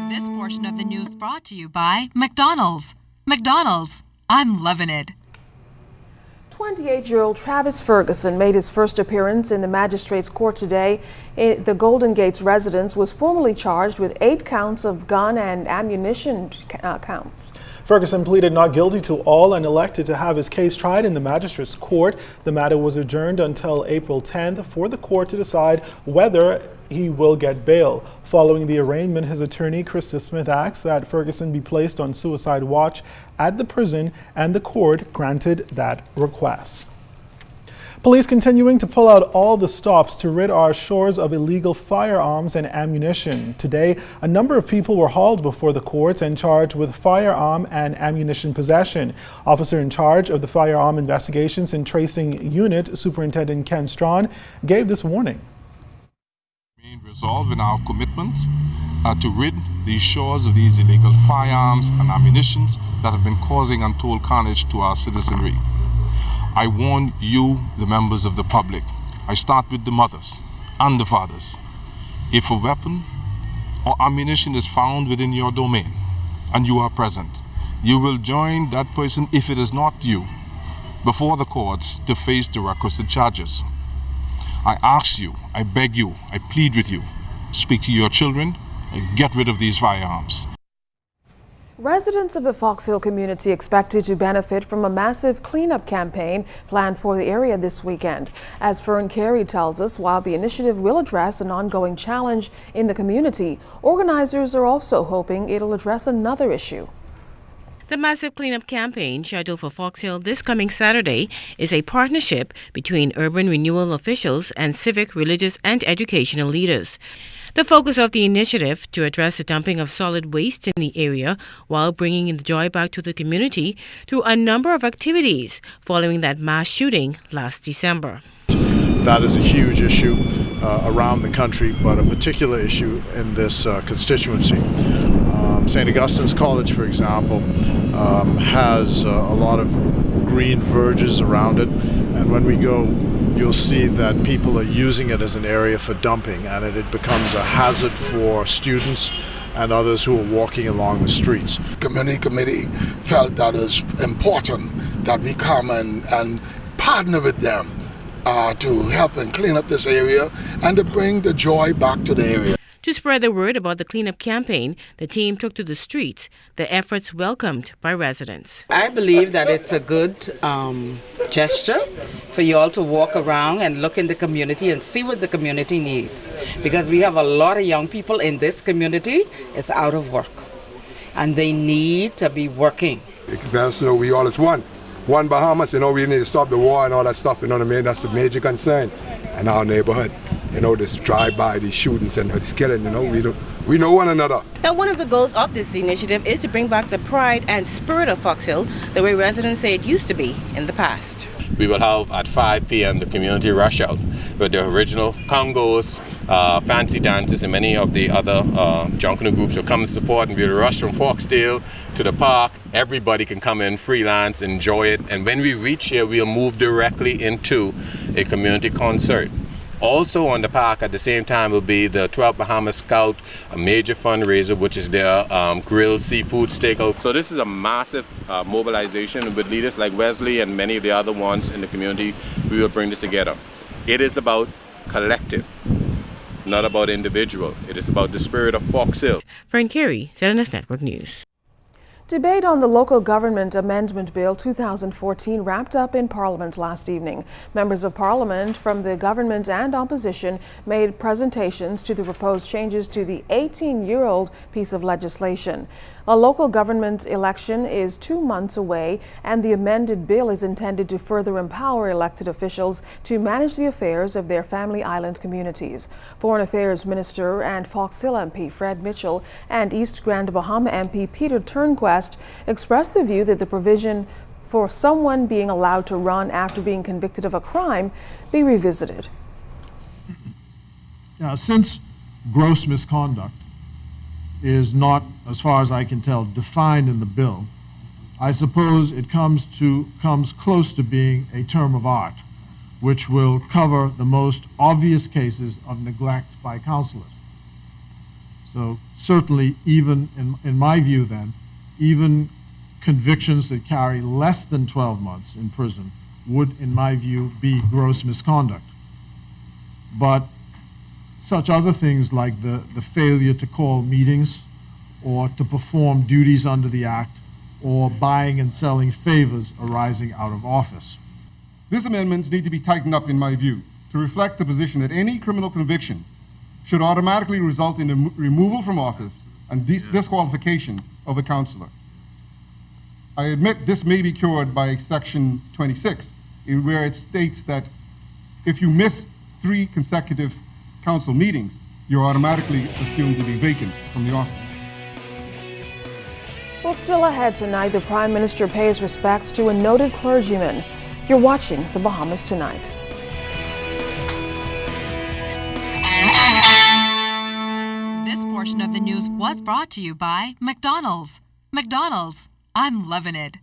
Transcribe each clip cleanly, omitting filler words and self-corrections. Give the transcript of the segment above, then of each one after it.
This portion of the news brought to you by McDonald's. McDonald's, I'm loving it. 28-year-old Travis Ferguson made his first appearance in the magistrate's court today. The Golden Gates residence was formally charged with 8 counts of gun and ammunition counts. Ferguson pleaded not guilty to all and elected to have his case tried in the magistrate's court. The matter was adjourned until April 10th for the court to decide whether he will get bail. Following the arraignment, his attorney, Krista Smith, asked that Ferguson be placed on suicide watch at the prison, and the court granted that request. Police continuing to pull out all the stops to rid our shores of illegal firearms and ammunition. Today, a number of people were hauled before the courts and charged with firearm and ammunition possession. Officer in charge of the Firearm Investigations and Tracing Unit, Superintendent Ken Strawn, gave this warning. Resolve in our commitment to rid these shores of these illegal firearms and ammunitions that have been causing untold carnage to our citizenry. I warn you, the members of the public, I start with the mothers and the fathers. If a weapon or ammunition is found within your domain and you are present, you will join that person, if it is not you, before the courts to face the requisite charges. I ask you, I beg you, I plead with you, speak to your children and get rid of these firearms. Residents of the Fox Hill community expected to benefit from a massive cleanup campaign planned for the area this weekend. As Fern Carey tells us, while the initiative will address an ongoing challenge in the community, organizers are also hoping it'll address another issue. The massive cleanup campaign scheduled for Fox Hill this coming Saturday is a partnership between urban renewal officials and civic, religious, and educational leaders. The focus of the initiative to address the dumping of solid waste in the area while bringing the joy back to the community through a number of activities following that mass shooting last December. That is a huge issue around the country, but a particular issue in this constituency. St. Augustine's College, for example, has a lot of green verges around it, and when we go, you'll see that people are using it as an area for dumping, and it becomes a hazard for students and others who are walking along the streets. Community committee felt that it's important that we come and partner with them to help and clean up this area and to bring the joy back to the area. To spread the word about the cleanup campaign, the team took to the streets, the efforts welcomed by residents. I believe that it's a good gesture for you all to walk around and look in the community and see what the community needs. Because we have a lot of young people in this community, it's out of work. And they need to be working. We all is one. One Bahamas, we need to stop the war and all that stuff, what I mean? That's the major concern in our neighborhood. This drive-by, these shootings and this killing, we know one another. Now, one of the goals of this initiative is to bring back the pride and spirit of Fox Hill the way residents say it used to be in the past. We will have at 5 p.m. the community rush out with the original congos, fancy dances, and many of the other jungle groups will come and support, and we'll rush from Foxdale to the park. Everybody can come in, freelance, enjoy it, and when we reach here, we'll move directly into a community concert. Also on the park at the same time will be the 12 Bahamas Scout, a major fundraiser, which is their grilled seafood stakeout. So this is a massive mobilization with leaders like Wesley and many of the other ones in the community. We will bring this together. It is about collective, not about individual. It is about the spirit of Fox Hill. Fern Carey, ZNS Network News. Debate on the Local Government Amendment Bill 2014 wrapped up in Parliament last evening. Members of Parliament from the government and opposition made presentations to the proposed changes to the 18-year-old piece of legislation. A local government election is 2 months away, and the amended bill is intended to further empower elected officials to manage the affairs of their family island communities. Foreign Affairs Minister and Fox Hill MP Fred Mitchell and East Grand Bahama MP Peter Turnquest expressed the view that the provision for someone being allowed to run after being convicted of a crime be revisited. Since gross misconduct is not, as far as I can tell, defined in the bill, I suppose it comes close to being a term of art, which will cover the most obvious cases of neglect by counselors. So certainly, even in my view then, even convictions that carry less than 12 months in prison would, in my view, be gross misconduct. But such other things like the failure to call meetings or to perform duties under the Act or buying and selling favors arising out of office. These amendments need to be tightened up, in my view, to reflect the position that any criminal conviction should automatically result in the removal from office and disqualification of a councillor. I admit this may be cured by Section 26, where it states that if you miss 3 consecutive council meetings, you're automatically assumed to be vacant from the office. Well, still ahead tonight, the Prime Minister pays respects to a noted clergyman. You're watching The Bahamas Tonight. This portion of the news was brought to you by McDonald's. McDonald's, I'm loving it.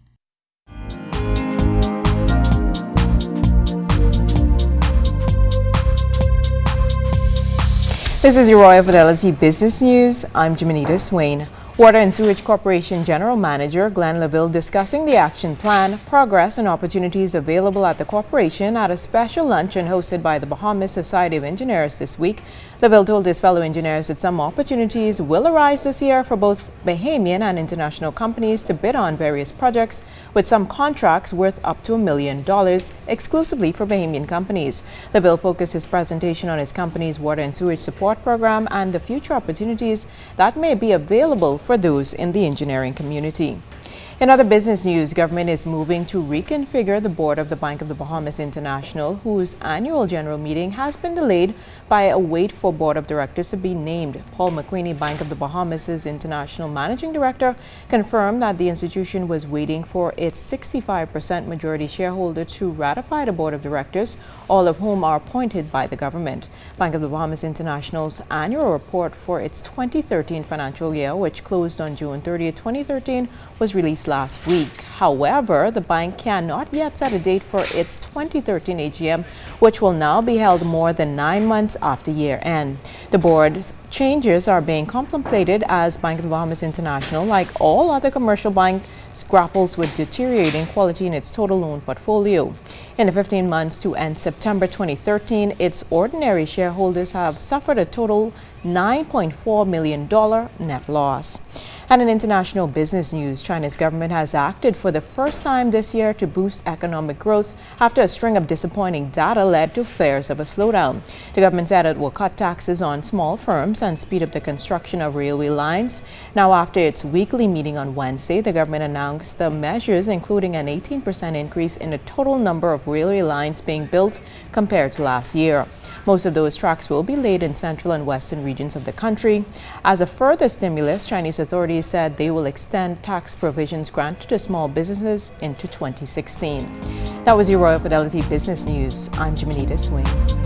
This is your Royal Fidelity Business News. I'm Jimenita Swain. Water and Sewage Corporation General Manager Glenn LaVille discussing the action plan, progress, and opportunities available at the corporation at a special luncheon hosted by the Bahamas Society of Engineers this week. LaVille told his fellow engineers that some opportunities will arise this year for both Bahamian and international companies to bid on various projects, with some contracts worth up to $1 million exclusively for Bahamian companies. LaVille focused his presentation on his company's water and sewage support program and the future opportunities that may be available for those in the engineering community. In other business news, government is moving to reconfigure the board of the Bank of the Bahamas International, whose annual general meeting has been delayed by a wait for board of directors to be named. Paul McQueenie, Bank of the Bahamas' international managing director, confirmed that the institution was waiting for its 65% majority shareholder to ratify the board of directors, all of whom are appointed by the government. Bank of the Bahamas International's annual report for its 2013 financial year, which closed on June 30, 2013, was released last week. However, the bank cannot yet set a date for its 2013 AGM, which will now be held more than 9 months after year end. The board's changes are being contemplated as Bank of the Bahamas International, like all other commercial banks, grapples with deteriorating quality in its total loan portfolio. In the 15 months to end September 2013, its ordinary shareholders have suffered a total $9.4 million net loss. And in international business news, China's government has acted for the first time this year to boost economic growth after a string of disappointing data led to fears of a slowdown. The government said it will cut taxes on small firms and speed up the construction of railway lines. Now, after its weekly meeting on Wednesday, the government announced the measures, including an 18% increase in the total number of railway lines being built compared to last year. Most of those tracks will be laid in central and western regions of the country. As a further stimulus, Chinese authorities said they will extend tax provisions granted to small businesses into 2016. That was your Royal Fidelity Business News. I'm Jimenita Swain.